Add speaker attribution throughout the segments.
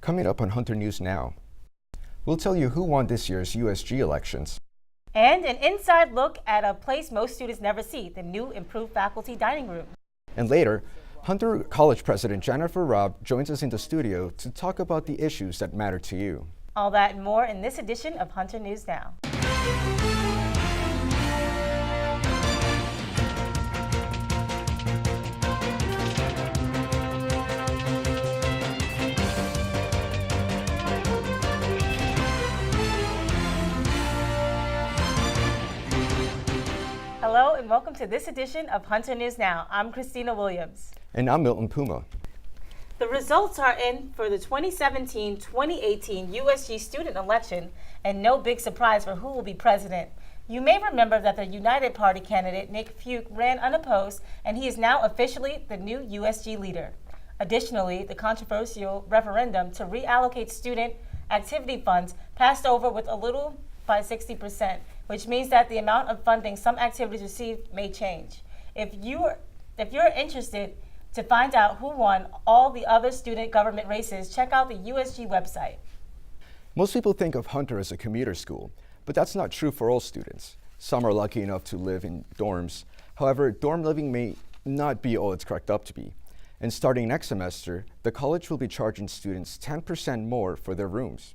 Speaker 1: Coming up on Hunter News Now, we'll tell you who won this year's USG elections.
Speaker 2: And an inside look at a place most students never see, the new improved faculty dining room.
Speaker 1: And later, Hunter College President Jennifer Robb joins us in the studio to talk about the issues that matter to you.
Speaker 2: All that and more in this edition of Hunter News Now. Hello and welcome to this edition of Hunter News Now. I'm Christina Williams.
Speaker 1: And I'm Milton Puma.
Speaker 2: The results are in for the 2017-2018 USG student election, and no big surprise for who will be president. You may remember that the United Party candidate Nick Fuke ran unopposed, and he is now officially the new USG leader. Additionally, the controversial referendum to reallocate student activity funds passed over with a little by 60%, which means that the amount of funding some activities receive may change. If you're interested to find out who won all the other student government races, check out the USG website.
Speaker 1: Most people think of Hunter as a commuter school, but that's not true for all students. Some are lucky enough to live in dorms. However, dorm living may not be all it's cracked up to be. And starting next semester, the college will be charging students 10% more for their rooms.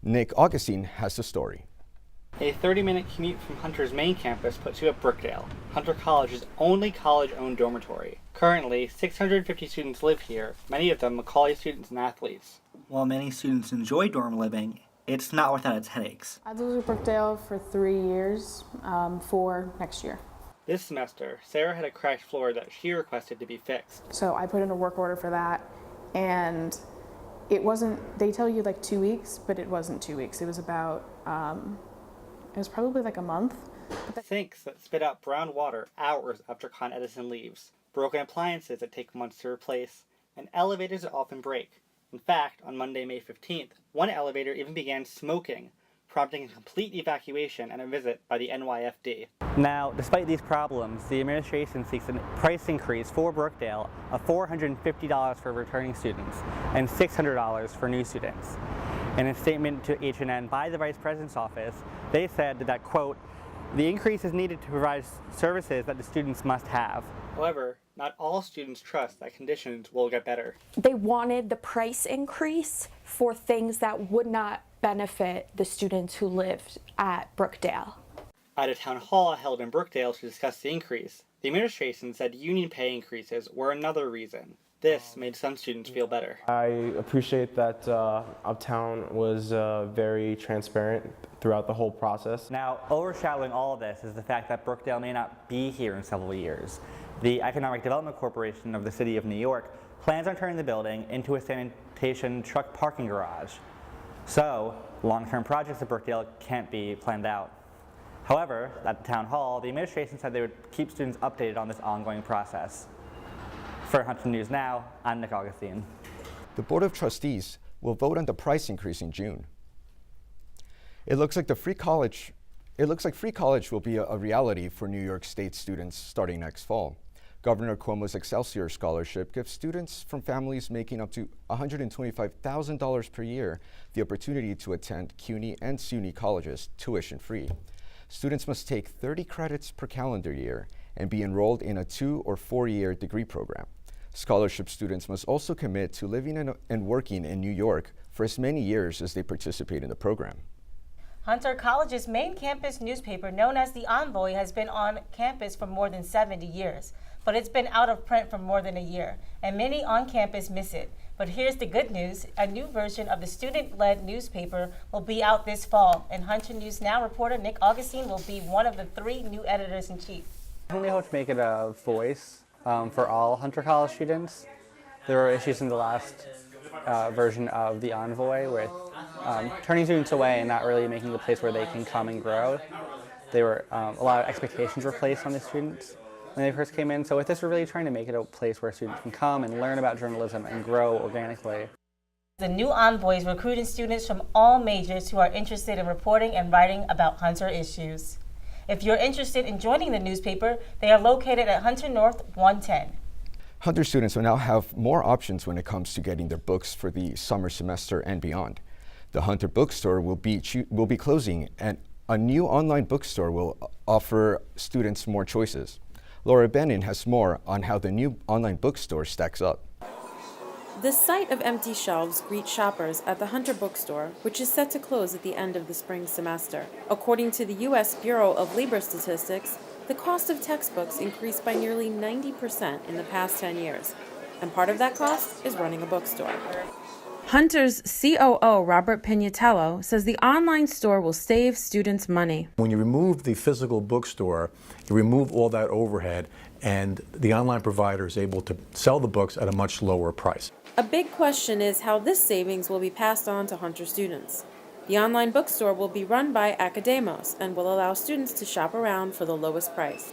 Speaker 1: Nick Augustine has the story.
Speaker 3: A 30-minute commute from Hunter's main campus puts you at Brookdale, Hunter College's only college-owned dormitory. Currently, 650 students live here, many of them Macaulay students and athletes.
Speaker 4: While many students enjoy dorm living, it's not without its headaches.
Speaker 5: I've lived at Brookdale for 3 years, for next year.
Speaker 3: This semester, Sarah had a cracked floor that she requested to be fixed.
Speaker 5: So I put in a work order for that, and they tell you like 2 weeks, but it wasn't 2 weeks. It was about, it was probably like a month.
Speaker 3: Sinks that spit out brown water hours after Con Edison leaves, broken appliances that take months to replace, and elevators that often break. In fact, on Monday, May 15th, one elevator even began smoking, prompting a complete evacuation and a visit by the NYFD. Now, despite these problems, the administration seeks a price increase for Brookdale of $450 for returning students and $600 for new students. In a statement to HNN by the Vice President's office, they said that, quote, the increase is needed to provide services that the students must have. However, not all students trust that conditions will get better.
Speaker 6: They wanted the price increase for things that would not benefit the students who lived at Brookdale.
Speaker 3: At a town hall held in Brookdale to discuss the increase, the administration said union pay increases were another reason. This made some students feel better.
Speaker 7: I appreciate that Uptown was very transparent throughout the whole process.
Speaker 3: Now, overshadowing all of this is the fact that Brookdale may not be here in several years. The Economic Development Corporation of the City of New York plans on turning the building into a sanitation truck parking garage. So, long-term projects at Brookdale can't be planned out. However, at the town hall, the administration said they would keep students updated on this ongoing process. For Hunter News Now, I'm Nick Augustine.
Speaker 1: The Board of Trustees will vote on the price increase in June. It looks like free college will be a reality for New York State students starting next fall. Governor Cuomo's Excelsior Scholarship gives students from families making up to $125,000 per year the opportunity to attend CUNY and SUNY colleges tuition-free. Students must take 30 credits per calendar year and be enrolled in a 2- or 4-year degree program. Scholarship students must also commit to living and working in New York for as many years as they participate in the program.
Speaker 2: Hunter College's main campus newspaper, known as The Envoy, has been on campus for more than 70 years, but it's been out of print for more than a year, and many on campus miss it. But here's the good news. A new version of the student-led newspaper will be out this fall, and Hunter News Now reporter Nick Augustine will be one of the 3 new editors-in-chief.
Speaker 3: I think we hope to make it a voice for all Hunter College students. There were issues in the last version of The Envoy with turning students away and not really making a place where they can come and grow. There were a lot of expectations were placed on the students when they first came in. So with this, we're really trying to make it a place where students can come and learn about journalism and grow organically.
Speaker 2: The new Envoy is recruiting students from all majors who are interested in reporting and writing about Hunter issues. If you're interested in joining the newspaper, they are located at Hunter North 110.
Speaker 1: Hunter students will now have more options when it comes to getting their books for the summer semester and beyond. The Hunter bookstore will be closing, and a new online bookstore will offer students more choices. Laura Benin has more on how the new online bookstore stacks up.
Speaker 8: The sight of empty shelves greets shoppers at the Hunter bookstore, which is set to close at the end of the spring semester. According to the U.S. Bureau of Labor Statistics, the cost of textbooks increased by nearly 90% in the past 10 years, and part of that cost is running a bookstore. Hunter's COO, Robert Pignatello, says the online store will save students money.
Speaker 9: When you remove the physical bookstore, you remove all that overhead, and the online provider is able to sell the books at a much lower price.
Speaker 8: A big question is how this savings will be passed on to Hunter students. The online bookstore will be run by Academos and will allow students to shop around for the lowest price.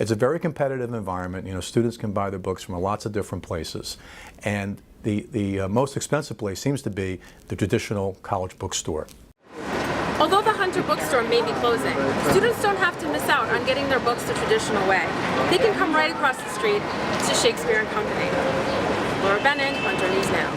Speaker 9: It's a very competitive environment. You know, students can buy their books from lots of different places, and the most expensive place seems to be the traditional college bookstore.
Speaker 8: Although the Hunter bookstore may be closing, students don't have to miss out on getting their books the traditional way. They can come right across the street to Shakespeare and Company. Laura Benin, Hunter News Now.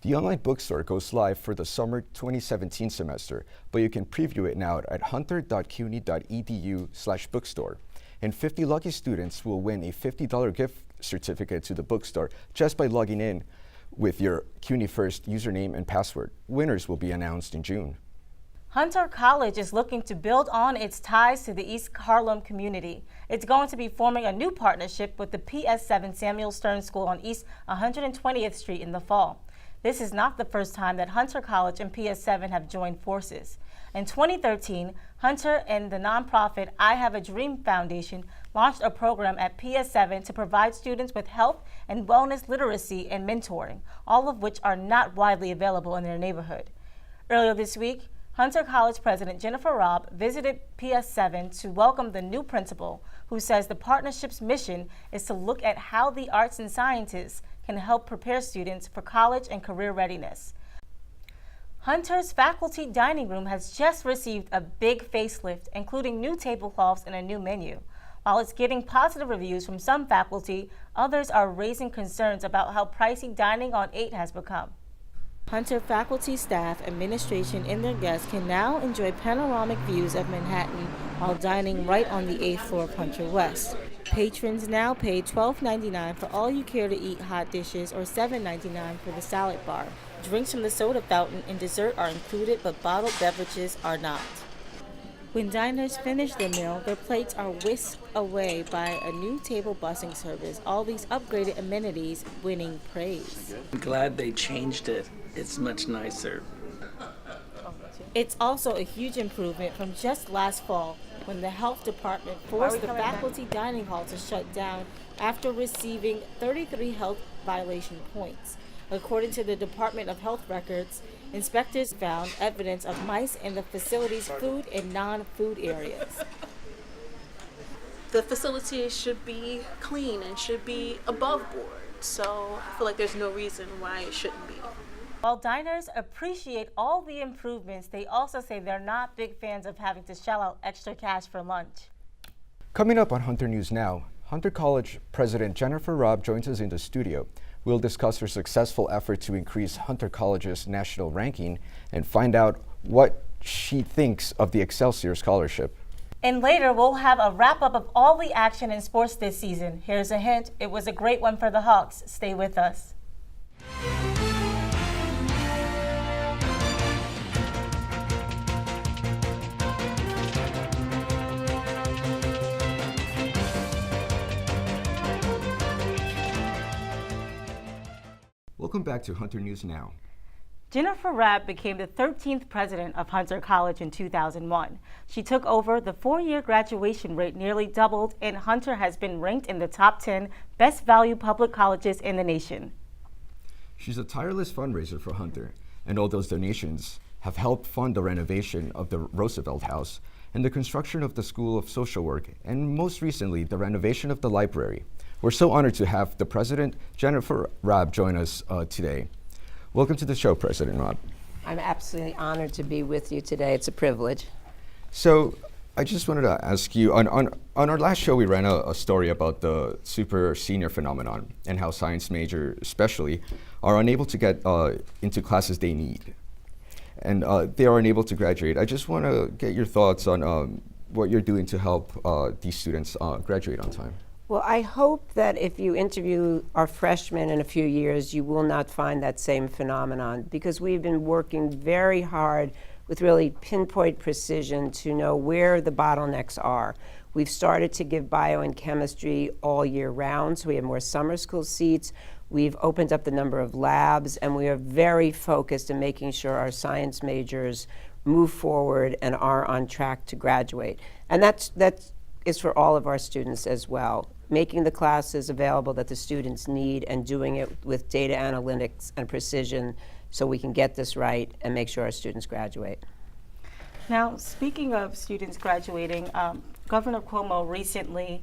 Speaker 1: The online bookstore goes live for the summer 2017 semester, but you can preview it now at hunter.cuny.edu/bookstore. And 50 lucky students will win a $50 gift certificate to the bookstore just by logging in with your CUNY First username and password. Winners will be announced in June.
Speaker 2: Hunter College is looking to build on its ties to the East Harlem community. It's going to be forming a new partnership with the PS7 Samuel Stern School on East 120th Street in the fall. This is not the first time that Hunter College and PS7 have joined forces. In 2013, Hunter and the nonprofit I Have a Dream Foundation launched a program at PS7 to provide students with health and wellness literacy and mentoring, all of which are not widely available in their neighborhood. Earlier this week, Hunter College President Jennifer Robb visited PS7 to welcome the new principal, who says the partnership's mission is to look at how the arts and sciences can help prepare students for college and career readiness. Hunter's faculty dining room has just received a big facelift, including new tablecloths and a new menu. While it's getting positive reviews from some faculty, others are raising concerns about how pricey dining on 8 has become. Hunter faculty, staff, administration, and their guests can now enjoy panoramic views of Manhattan while dining right on the 8th floor of Hunter West. Patrons now pay $12.99 for all-you-care-to-eat hot dishes or $7.99 for the salad bar. Drinks from the soda fountain and dessert are included, but bottled beverages are not. When diners finish their meal, their plates are whisked away by a new table busing service. All these upgraded amenities winning praise.
Speaker 10: I'm glad they changed it. It's much nicer.
Speaker 2: It's also a huge improvement from just last fall, when the health department forced the faculty dining hall to shut down after receiving 33 health violation points. According to the Department of Health records, inspectors found evidence of mice in the facility's food and non-food areas.
Speaker 11: The facility should be clean and should be above board, so I feel like there's no reason why it shouldn't be.
Speaker 2: While diners appreciate all the improvements, they also say they're not big fans of having to shell out extra cash for lunch.
Speaker 1: Coming up on Hunter News Now, Hunter College President Jennifer Robb joins us in the studio. We'll discuss her successful effort to increase Hunter College's national ranking and find out what she thinks of the Excelsior Scholarship.
Speaker 2: And later, we'll have a wrap-up of all the action in sports this season. Here's a hint, it was a great one for the Hawks. Stay with us.
Speaker 1: Welcome back to Hunter News Now.
Speaker 2: Jennifer Robb became the 13th president of Hunter College in 2001. She took over, the 4-year graduation rate nearly doubled, and Hunter has been ranked in the top 10 best value public colleges in the nation.
Speaker 1: She's a tireless fundraiser for Hunter, and all those donations have helped fund the renovation of the Roosevelt House and the construction of the School of Social Work, and most recently, the renovation of the library. We're so honored to have the president, Jennifer Robb, join us today. Welcome to the show, President Robb.
Speaker 12: I'm absolutely honored to be with you today. It's a privilege.
Speaker 1: So, I just wanted to ask you, on our last show, we ran a story about the super senior phenomenon and how science majors especially are unable to get into classes they need. And they are unable to graduate. I just want to get your thoughts on what you're doing to help these students graduate on time.
Speaker 12: Well, I hope that if you interview our freshmen in a few years, you will not find that same phenomenon, because we've been working very hard with really pinpoint precision to know where the bottlenecks are. We've started to give bio and chemistry all year round, so we have more summer school seats. We've opened up the number of labs, and we are very focused in making sure our science majors move forward and are on track to graduate. And that is for all of our students as well. Making the classes available that the students need and doing it with data analytics and precision so we can get this right and make sure our students graduate.
Speaker 2: Now, speaking of students graduating, Governor Cuomo recently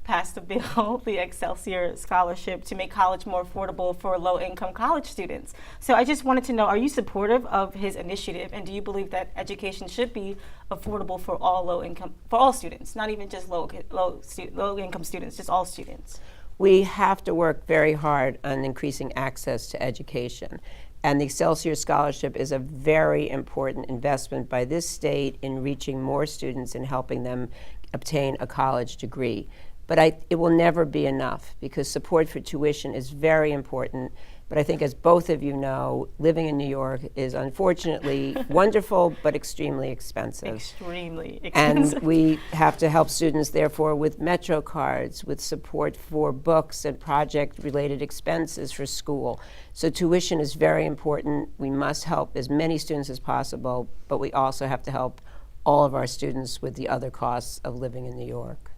Speaker 2: passed a bill, the Excelsior Scholarship, to make college more affordable for low-income college students. So I just wanted to know, are you supportive of his initiative, and do you believe that education should be affordable for all students, not even just low-income students, just all students?
Speaker 12: We have to work very hard on increasing access to education. And the Excelsior Scholarship is a very important investment by this state in reaching more students and helping them obtain a college degree. But it will never be enough, because support for tuition is very important. But I think, as both of you know, living in New York is unfortunately wonderful, but extremely expensive.
Speaker 2: Extremely expensive.
Speaker 12: And we have to help students, therefore, with Metro cards, with support for books and project-related expenses for school. So tuition is very important. We must help as many students as possible, but we also have to help all of our students with the other costs of living in New York.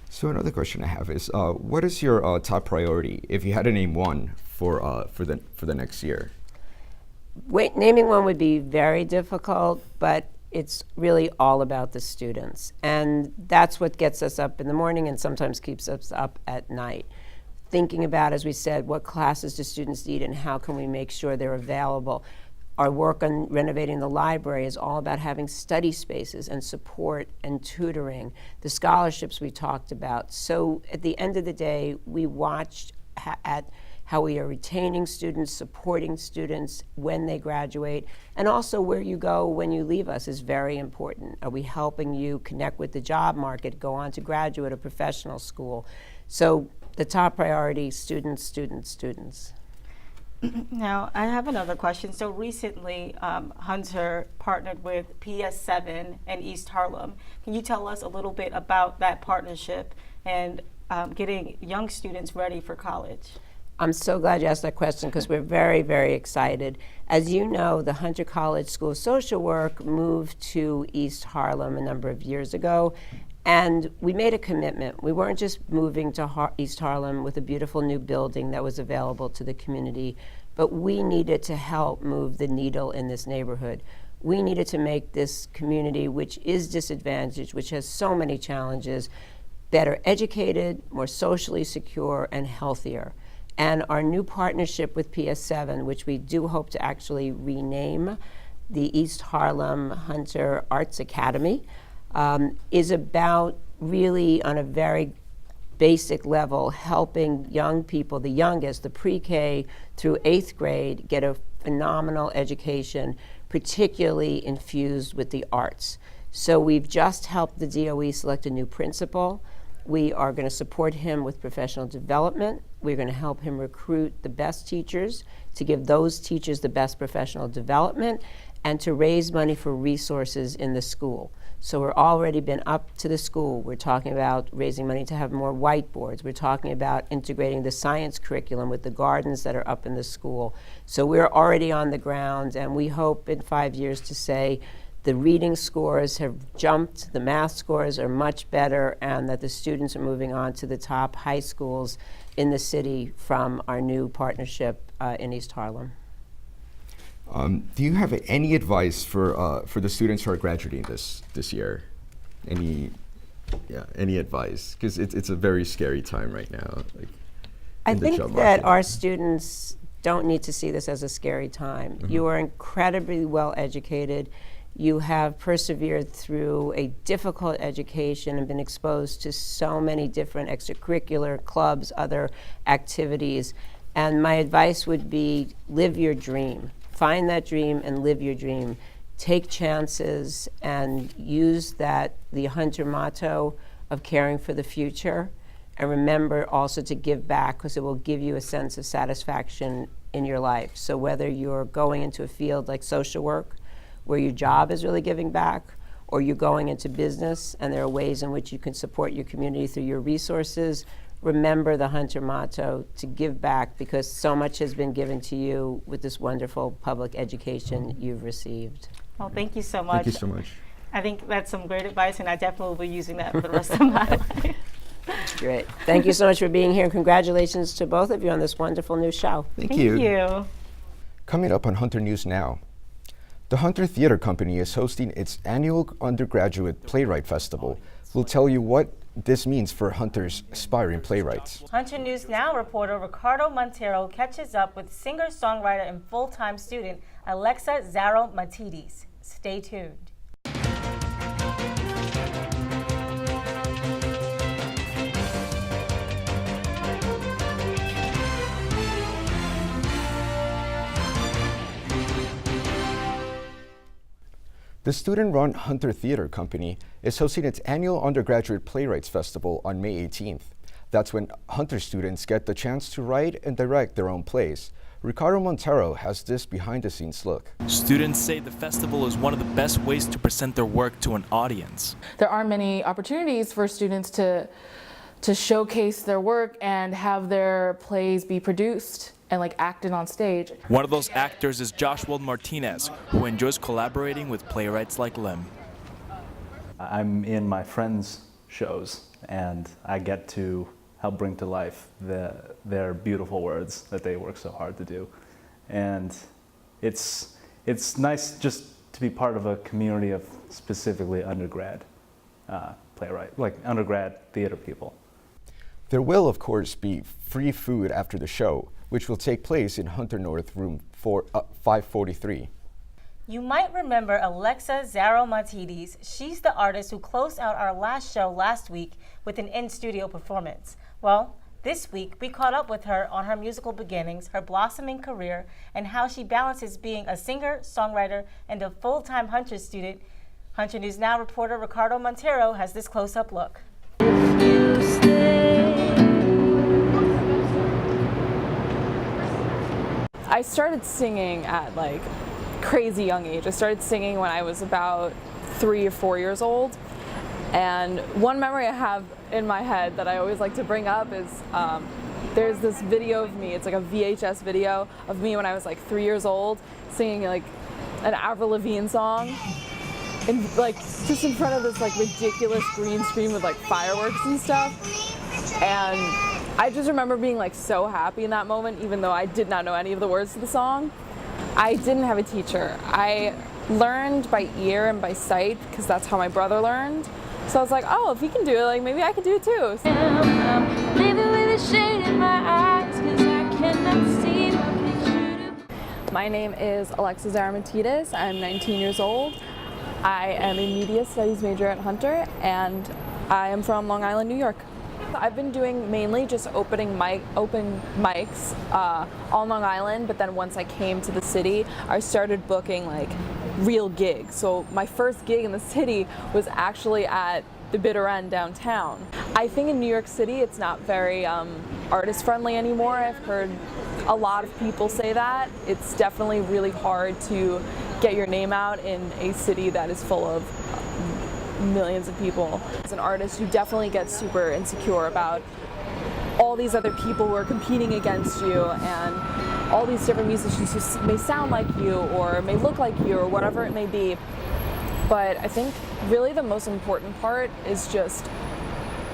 Speaker 1: So another question I have is, what is your top priority, if you had to name one, for the next year?
Speaker 12: Naming one would be very difficult, but it's really all about the students. And that's what gets us up in the morning and sometimes keeps us up at night. Thinking about, as we said, what classes do students need and how can we make sure they're available. Our work on renovating the library is all about having study spaces and support and tutoring, the scholarships we talked about. So at the end of the day, we watched at how we are retaining students, supporting students when they graduate, and also where you go when you leave us is very important. Are we helping you connect with the job market, go on to graduate or professional school? So the top priority, students, students, students.
Speaker 2: Now, I have another question. So recently, Hunter partnered with PS7 and East Harlem. Can you tell us a little bit about that partnership and getting young students ready for college?
Speaker 12: I'm so glad you asked that question, because we're very, very excited. As you know, the Hunter College School of Social Work moved to East Harlem a number of years ago, and we made a commitment. We weren't just moving to East Harlem with a beautiful new building that was available to the community, but we needed to help move the needle in this neighborhood. We needed to make this community, which is disadvantaged, which has so many challenges, better educated, more socially secure, and healthier. And our new partnership with PS7, which we do hope to actually rename the East Harlem Hunter Arts Academy, is about really, on a very basic level, helping young people, the youngest, the pre-K through 8th grade, get a phenomenal education, particularly infused with the arts. So we've just helped the DOE select a new principal. We are going to support him with professional development. We're going to help him recruit the best teachers, to give those teachers the best professional development, and to raise money for resources in the school. So we're already been up to the school. We're talking about raising money to have more whiteboards. We're talking about integrating the science curriculum with the gardens that are up in the school. So we're already on the ground, and we hope in 5 years to say the reading scores have jumped, the math scores are much better, and that the students are moving on to the top high schools in the city from our new partnership in East Harlem.
Speaker 1: Do you have any advice for the students who are graduating this year? Any advice? Because it's a very scary time right now.
Speaker 12: I think that our students don't need to see this as a scary time. Mm-hmm. You are incredibly well educated. You have persevered through a difficult education and been exposed to so many different extracurricular clubs, other activities. And my advice would be live your dream. Find that dream and live your dream. Take chances and use the Hunter motto of caring for the future. And remember also to give back, because it will give you a sense of satisfaction in your life. So whether you're going into a field like social work, where your job is really giving back, or you're going into business and there are ways in which you can support your community through your resources, remember the Hunter motto to give back, because so much has been given to you with this wonderful public education you've received.
Speaker 2: Well, thank you so much.
Speaker 1: Thank you so much.
Speaker 2: I think that's some great advice, and I definitely will be using that for the rest of my life.
Speaker 12: Great. Thank you so much for being here, and congratulations to both of you on this wonderful new show.
Speaker 1: Thank
Speaker 2: Thank
Speaker 1: you.
Speaker 2: you.
Speaker 1: Coming up on Hunter News Now, the Hunter Theater Company is hosting its annual undergraduate playwright festival. We'll tell you what this means for Hunter's aspiring playwrights.
Speaker 2: Hunter News Now reporter Ricardo Montero catches up with singer-songwriter and full-time student Alexa Zaro-Matides. Stay tuned.
Speaker 1: The student-run Hunter Theater Company is hosting its annual undergraduate playwrights festival on May 18th. That's when Hunter students get the chance to write and direct their own plays. Ricardo Montero has this behind-the-scenes look.
Speaker 13: Students say the festival is one of the best ways to present their work to an audience.
Speaker 14: There aren't many opportunities for students to showcase their work and have their plays be produced and acted on stage.
Speaker 13: One of those actors is Joshua Martinez, who enjoys collaborating with playwrights like Lim.
Speaker 15: I'm in my friends' shows, and I get to help bring to life their beautiful words that they work so hard to do. And it's nice just to be part of a community of specifically undergrad undergrad theater people.
Speaker 1: There will, of course, be free food after the show, which will take place in Hunter North, room 543.
Speaker 2: You might remember Alexa Zaro-Matides. She's the artist who closed out our last show last week with an in-studio performance. Well, this week we caught up with her on her musical beginnings, her blossoming career, and how she balances being a singer, songwriter, and a full-time Hunter student. Hunter News Now reporter Ricardo Montero has this close-up look.
Speaker 14: I started singing at crazy young age. I started singing when I was about 3 or 4 years old. And one memory I have in my head that I always like to bring up is there's this video of me, it's like a VHS video of me when I was 3 years old singing an Avril Lavigne song. And just in front of this ridiculous green screen with fireworks and stuff. And I just remember being so happy in that moment, even though I did not know any of the words to the song. I didn't have a teacher. I learned by ear and by sight because that's how my brother learned. So I was like, oh, if he can do it, maybe I can do it too.
Speaker 16: I'm living with a shade in my eyes 'cause I cannot see my picture.
Speaker 14: My name is Alexa Zaro-Matides. I'm 19 years old. I am a media studies major at Hunter, and I am from Long Island, New York. I've been doing mainly just open mics on Long Island, but then once I came to the city, I started booking real gigs. So my first gig in the city was actually at the Bitter End downtown. I think in New York City it's not very artist friendly anymore. I've heard a lot of people say that. It's definitely really hard to get your name out in a city that is full of millions of people. As an artist, you definitely get super insecure about all these other people who are competing against you and all these different musicians who may sound like you or may look like you or whatever it may be. But I think really the most important part is just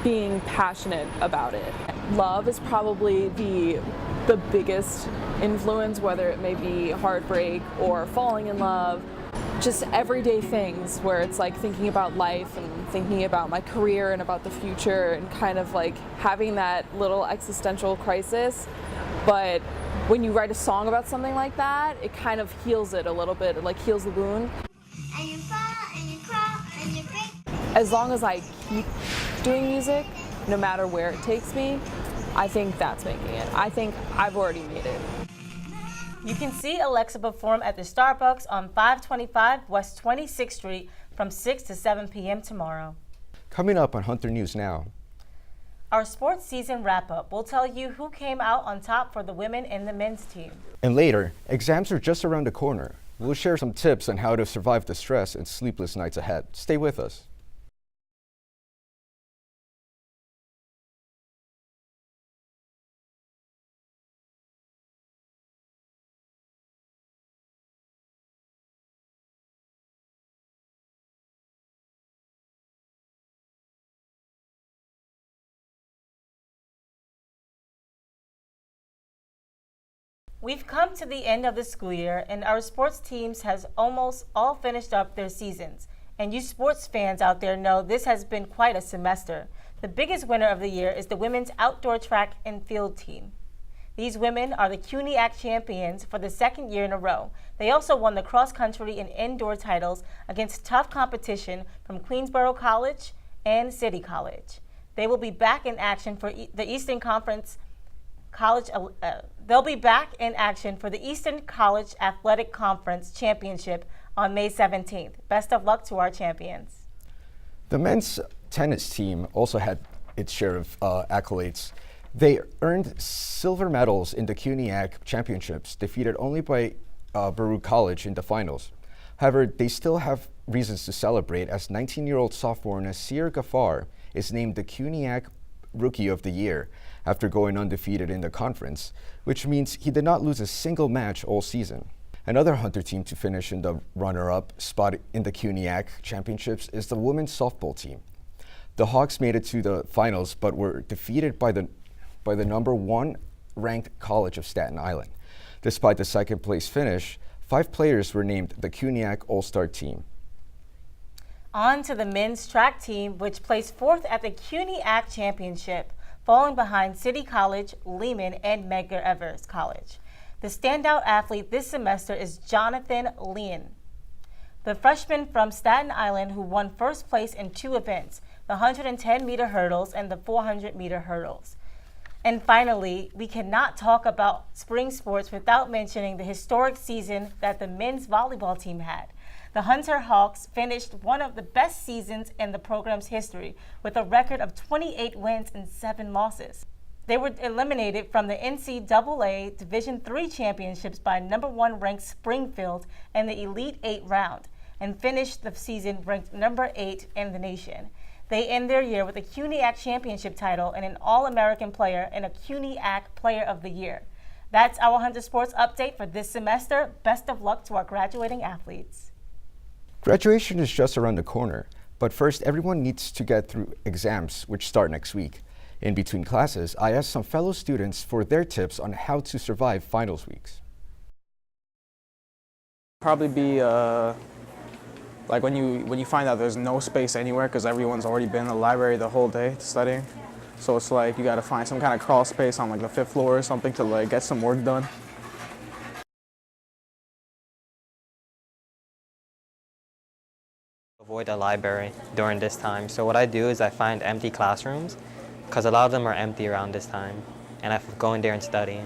Speaker 14: being passionate about it. Love is probably the biggest influence, whether it may be heartbreak or falling in love. Just everyday things where it's thinking about life and thinking about my career and about the future and kind of having that little existential crisis. But when you write a song about something like that, it kind of heals it a little bit. It heals the wound.
Speaker 16: and you fall and you crawl and you break.
Speaker 14: As long as I keep doing music, no matter where it takes me, I think that's making it. I think I've already made it.
Speaker 2: You can see Alexa perform at the Starbucks on 525 West 26th Street from 6 to 7 p.m. tomorrow.
Speaker 1: Coming up on Hunter News Now.
Speaker 2: Our sports season wrap-up will tell you who came out on top for the women and the men's team.
Speaker 1: And later, exams are just around the corner. We'll share some tips on how to survive the stress and sleepless nights ahead. Stay with us.
Speaker 2: We've come to the end of the school year, and our sports teams has almost all finished up their seasons. And you sports fans out there know this has been quite a semester. The biggest winner of the year is the women's outdoor track and field team. These women are the CUNYAC champions for the second year in a row. They also won the cross-country and indoor titles against tough competition from Queensborough College and City College. They will be back in action for the Eastern Conference College. They'll be back in action for the Eastern College Athletic Conference Championship on May 17th. Best of luck to our champions.
Speaker 1: The men's tennis team also had its share of accolades. They earned silver medals in the CUNYAC championships, defeated only by Baruch College in the finals. However, they still have reasons to celebrate, as 19-year-old sophomore Nasir Ghaffar is named the CUNYAC Rookie of the Year after going undefeated in the conference, which means he did not lose a single match all season. Another Hunter team to finish in the runner-up spot in the CUNYAC championships is the women's softball team. The Hawks made it to the finals but were defeated by the number 1 ranked College of Staten Island. Despite the second place finish, 5 players were named the CUNYAC All-Star team.
Speaker 2: On to the men's track team, which placed 4th at the CUNYAC championship, falling behind City College, Lehman, and Medgar Evers College. The standout athlete this semester is Jonathan Leon, the freshman from Staten Island who won first place in 2 events, the 110-meter hurdles and the 400-meter hurdles. And finally, we cannot talk about spring sports without mentioning the historic season that the men's volleyball team had. The Hunter Hawks finished one of the best seasons in the program's history with a record of 28 wins and 7 losses. They were eliminated from the NCAA Division III championships by number 1 ranked Springfield in the Elite 8 round and finished the season ranked number 8 in the nation. They end their year with a CUNYAC championship title and an All-American player and a CUNYAC Player of the Year. That's our Hunter Sports update for this semester. Best of luck to our graduating athletes.
Speaker 1: Graduation is just around the corner, but first everyone needs to get through exams, which start next week. In between classes, I asked some fellow students for their tips on how to survive finals weeks.
Speaker 17: Probably be like when you find out there's no space anywhere because everyone's already been in the library the whole day studying. So it's like you got to find some kind of crawl space on like the 5th floor or something to like get some work done.
Speaker 18: Avoid the library during this time. So what I do is I find empty classrooms, because a lot of them are empty around this time, and I go in there and study.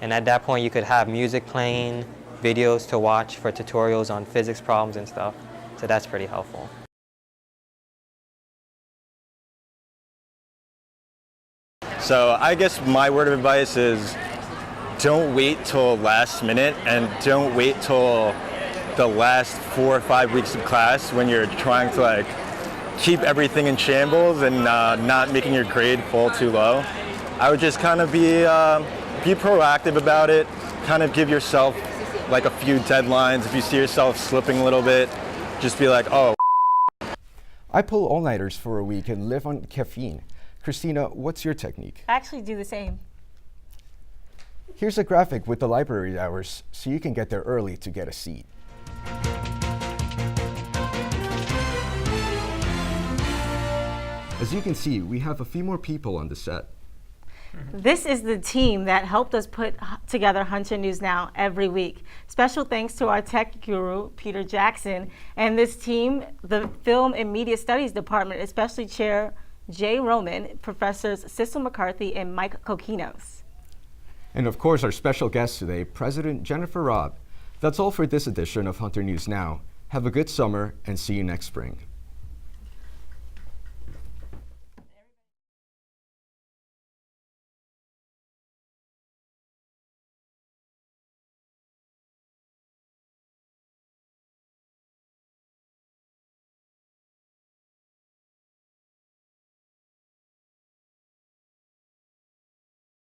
Speaker 18: And at that point you could have music playing, videos to watch for tutorials on physics problems and stuff. So that's pretty helpful.
Speaker 19: So I guess my word of advice is don't wait till last minute and don't wait till the last 4 or 5 weeks of class when you're trying to like keep everything in shambles and not making your grade fall too low. I would just kind of be proactive about it, kind of give yourself like a few deadlines. If you see yourself slipping a little bit, just be like, oh.
Speaker 1: I pull all-nighters for a week and live on caffeine. Christina, what's your technique?
Speaker 2: I actually do the same.
Speaker 1: Here's a graphic with the library hours so you can get there early to get a seat. As you can see, we have a few more people on the set.
Speaker 2: This is the team that helped us put together Hunter News Now every week. Special thanks to our tech guru, Peter Jackson, and this team, the Film and Media Studies Department, especially Chair Jay Roman, Professors Cecil McCarthy and Mike Kokinos.
Speaker 1: And of course, our special guest today, President Jennifer Robb. That's all for this edition of Hunter News Now. Have a good summer and see you next spring.